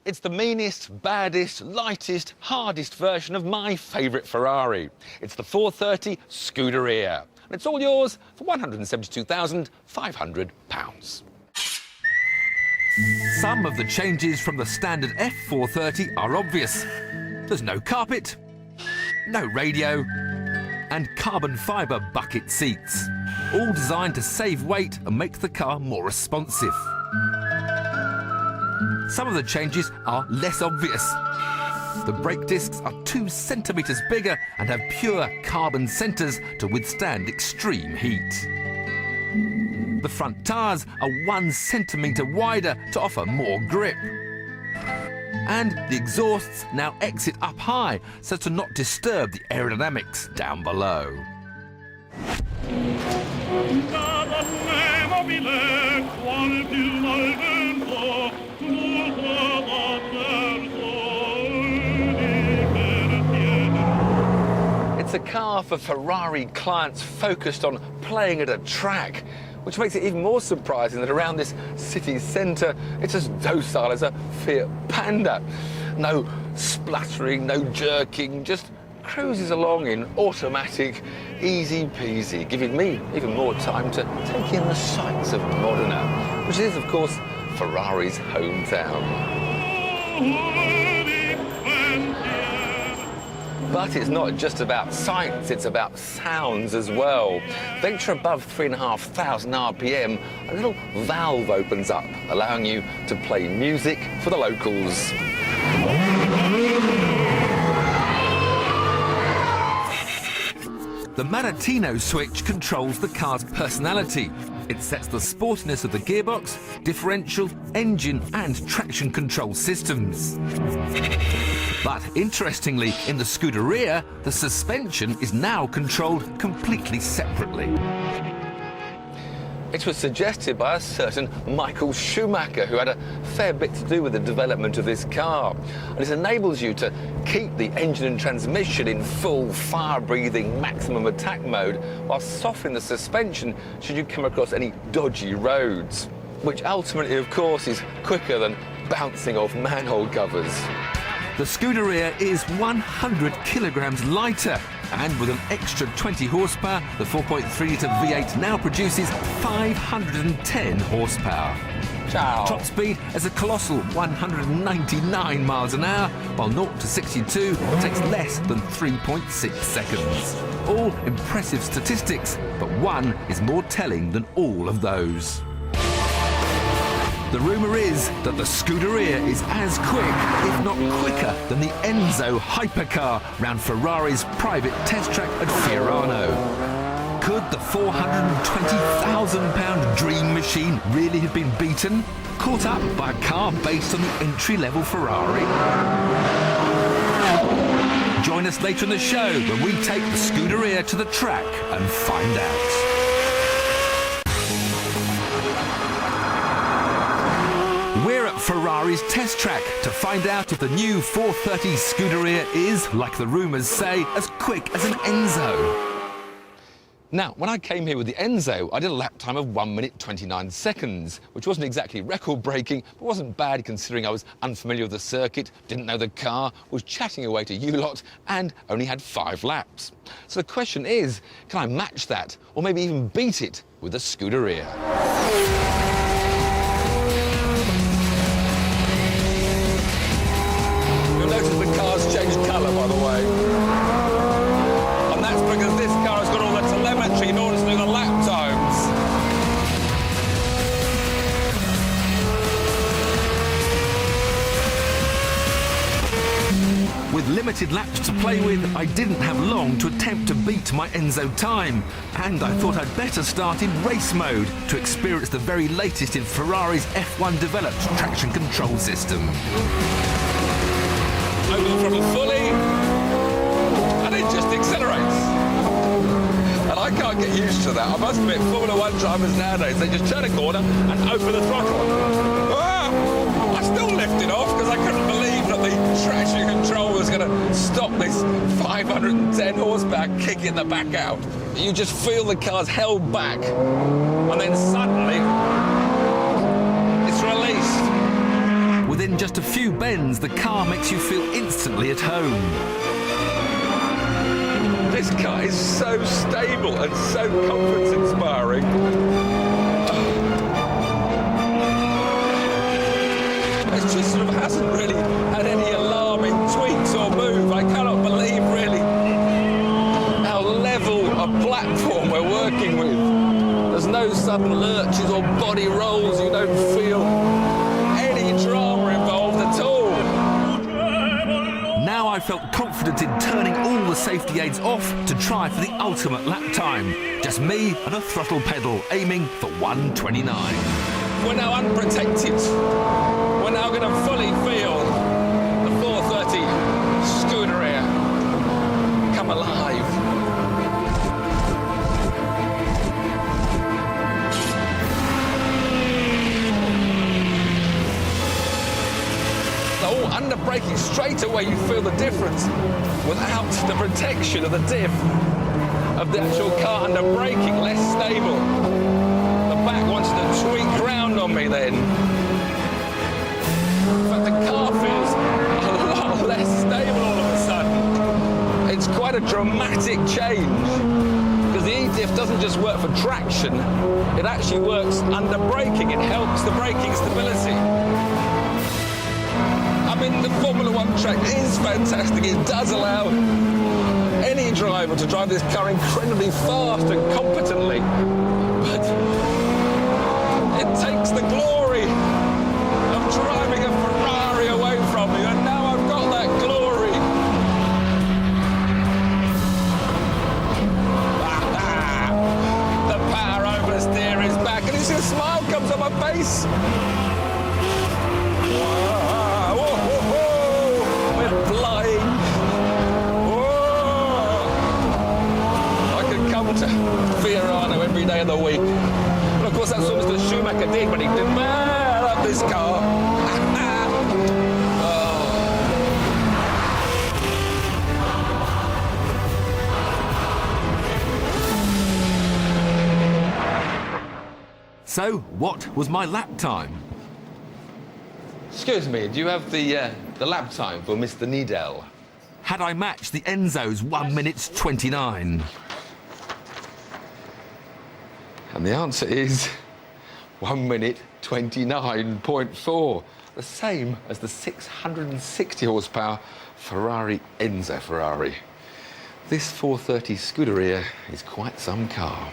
It's the meanest, baddest, lightest, hardest version of my favourite Ferrari. It's the 430 Scuderia. And it's all yours for £172,500. Some of the changes from the standard F430 are obvious. There's no carpet, no radio, and carbon fibre bucket seats, all designed to save weight and make the car more responsive. Some of the changes are less obvious. The brake discs are 2 centimetres bigger and have pure carbon centres to withstand extreme heat. The front tyres are 1 centimetre wider to offer more grip. And the exhausts now exit up high so as to not disturb the aerodynamics down below. It's a car for Ferrari clients focused on playing at a track, which makes it even more surprising that around this city centre, it's as docile as a Fiat Panda. No spluttering, no jerking, just cruises along in automatic, easy peasy, giving me even more time to take in the sights of Modena, which is, of course, Ferrari's hometown. But it's not just about sights, it's about sounds as well. Venture above 3,500 RPM, a little valve opens up, allowing you to play music for the locals. The Manettino switch controls the car's personality. It sets the sportiness of the gearbox, differential, engine and traction control systems. But interestingly, in the Scuderia, the suspension is now controlled completely separately. It was suggested by a certain Michael Schumacher, who had a fair bit to do with the development of this car. And it enables you to keep the engine and transmission in full fire-breathing maximum attack mode while softening the suspension should you come across any dodgy roads, which ultimately, of course, is quicker than bouncing off manhole covers. The Scuderia is 100 kilograms lighter, and with an extra 20 horsepower, the 4.3-litre V8 now produces 510 horsepower. Ciao. Top speed is a colossal 199 miles an hour, while 0 to 62 takes less than 3.6 seconds. All impressive statistics, but one is more telling than all of those. The rumour is that the Scuderia is as quick, if not quicker, than the Enzo hypercar round Ferrari's private test track at Fiorano. Could the £420,000 dream machine really have been beaten? Caught up by a car based on the entry-level Ferrari? Join us later in the show when we take the Scuderia to the track and find out. We're at Ferrari's test track to find out if the new 430 Scuderia is, like the rumours say, as quick as an Enzo. Now, when I came here with the Enzo, I did a lap time of 1 minute 29 seconds, which wasn't exactly record-breaking, but wasn't bad considering I was unfamiliar with the circuit, didn't know the car, was chatting away to you lot, and only had 5 laps. So the question is, can I match that, or maybe even beat it with the Scuderia? The car's changed colour, by the way. And that's because this car has got all the telemetry in order to do the lap times. With limited laps to play with, I didn't have long to attempt to beat my Enzo time. And I thought I'd better start in race mode to experience the very latest in Ferrari's F1 developed traction control system. Open the throttle fully, and it just accelerates. And I can't get used to that. I must admit, Formula 1 drivers nowadays, they just turn a corner and open the throttle. Ah! I still lifted off because I couldn't believe that the traction control was going to stop this 510 horsepower kick in the back out. You just feel the car's held back, and then suddenly it's released. within just a few bends, the car makes you feel instantly at home. This car is so stable and so confidence-inspiring. It just sort of hasn't really had any alarming tweaks or move. I cannot believe, really, how level a platform we're working with. There's no sudden lurches or body rolls. You don't feel any drama involved at all. Now I felt confident in turning all the safety aids off to try for the ultimate lap time. Just me and a throttle pedal, aiming for 1:29. We're now unprotected. We're now going to fully feel the 430 Scuderia come alive. Oh, under braking, straight away you feel the difference without the protection of the diff of the actual car under braking, less stable. The back wants to tweak round on me then. But the car feels a lot less stable all of a sudden. It's quite a dramatic change because the E-diff doesn't just work for traction, it actually works under braking. It helps the braking stability. I mean, the Formula One track is fantastic. It does allow any driver to drive this car incredibly fast and competently. But it takes the glory of driving a Ferrari away from me, and now I've got that glory. The power oversteer is back, and you see a smile comes on my face. We're flying. I could come to Fiorano every day of the week. And of course, that's what Mr. Schumacher did when he developed this car. So, what was my lap time? Excuse me, do you have the lap time for Mr. Needell? Had I matched the Enzo's 1:29? And the answer is 1:29.4, the same as the 660 horsepower Enzo Ferrari. This 430 Scuderia is quite some car.